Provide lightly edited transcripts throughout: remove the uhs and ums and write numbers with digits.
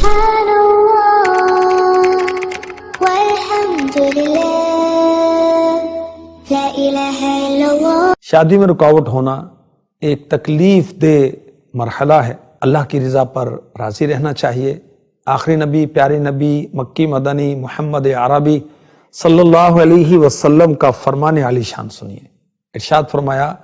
سبحان اللہ والحمد للہ لا الہ الا اللہ۔ شادی میں رکاوٹ ہونا ایک تکلیف دہ مرحلہ ہے۔ اللہ کی رضا پر راضی رہنا چاہیے۔ آخری نبی، پیارے نبی، مکی مدنی محمد عربی صلی اللہ علیہ وسلم کا فرمان عالی شان سنیے۔ ارشاد فرمایا،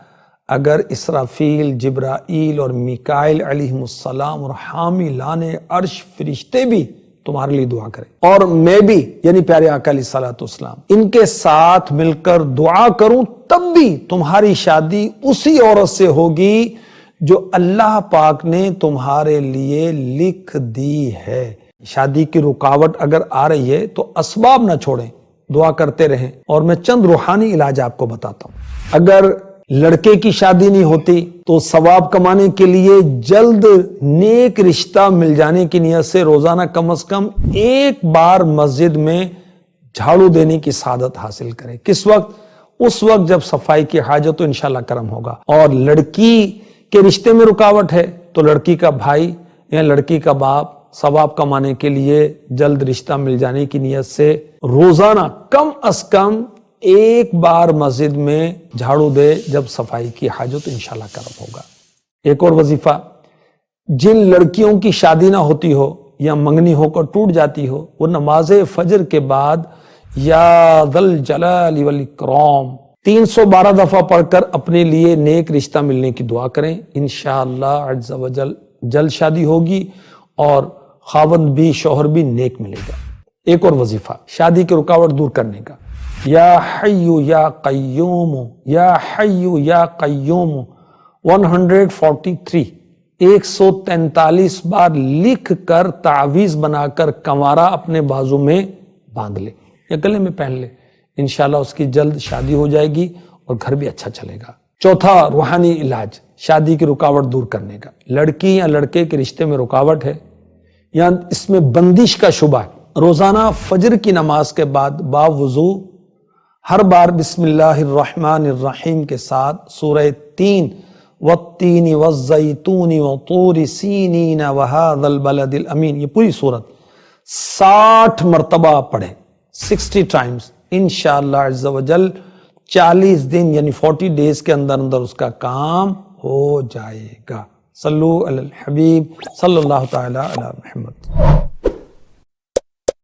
اگر اسرافیل، جبرائیل اور میکائیل علیہ السلام اور حاملان عرش فرشتے بھی تمہارے لیے دعا کریں، اور میں بھی یعنی پیارے آقا علیہ الصلوۃ والسلام ان کے ساتھ مل کر دعا کروں، تب بھی تمہاری شادی اسی عورت سے ہوگی جو اللہ پاک نے تمہارے لیے لکھ دی ہے۔ شادی کی رکاوٹ اگر آ رہی ہے تو اسباب نہ چھوڑیں، دعا کرتے رہیں۔ اور میں چند روحانی علاج آپ کو بتاتا ہوں۔ اگر لڑکے کی شادی نہیں ہوتی تو ثواب کمانے کے لیے جلد نیک رشتہ مل جانے کی نیت سے روزانہ کم از کم ایک بار مسجد میں جھاڑو دینے کی سعادت حاصل کریں۔ کس وقت؟ اس وقت جب صفائی کی حاجت تو انشاءاللہ کرم ہوگا۔ اور لڑکی کے رشتے میں رکاوٹ ہے تو لڑکی کا بھائی یا لڑکی کا باپ ثواب کمانے کے لیے جلد رشتہ مل جانے کی نیت سے روزانہ کم از کم ایک بار مسجد میں جھاڑو دے جب صفائی کی حاجت انشاءاللہ کرم ہوگا۔ ایک اور وظیفہ، جن لڑکیوں کی شادی نہ ہوتی ہو یا منگنی ہو کر ٹوٹ جاتی ہو، وہ نماز فجر کے بعد یا ذا الجلال والاکرام 312 دفعہ پڑھ کر اپنے لیے نیک رشتہ ملنے کی دعا کریں۔ انشاءاللہ عز و جل جلد شادی ہوگی اور خاوند بھی شوہر بھی نیک ملے گا۔ ایک اور وظیفہ شادی کی رکاوٹ دور کرنے کا، یا حی یا قیوم، یا حی یا قیوم 143 143 بار لکھ کر تعویذ بنا کر کنوارا اپنے بازو میں باندھ لے یا گلے میں پہن لے، انشاءاللہ اس کی جلد شادی ہو جائے گی اور گھر بھی اچھا چلے گا۔ چوتھا روحانی علاج شادی کی رکاوٹ دور کرنے کا، لڑکی یا لڑکے کے رشتے میں رکاوٹ ہے یا اس میں بندش کا شبہ ہے، روزانہ فجر کی نماز کے بعد باوضو ہر بار بسم اللہ الرحمن الرحیم کے ساتھ سورہ 3 والتین والزیتون وطور سینین وہذا البلد الامین، یہ پوری سورت 60 مرتبہ پڑھیں، 60 ٹائمز، انشاءاللہ عز و جل 40 دن یعنی 40 ڈیز کے اندر اندر اس کا کام ہو جائے گا۔ صلو علی الحبیب صلی اللہ تعالی علی محمد۔